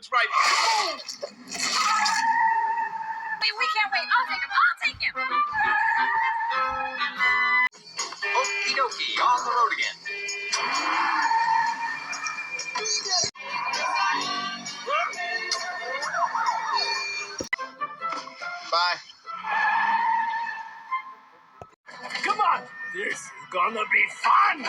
That's right. Wait, we can't wait. I'll take him. I'll take him. Okie dokie, on the road again. Bye. Come on, this is gonna be fun.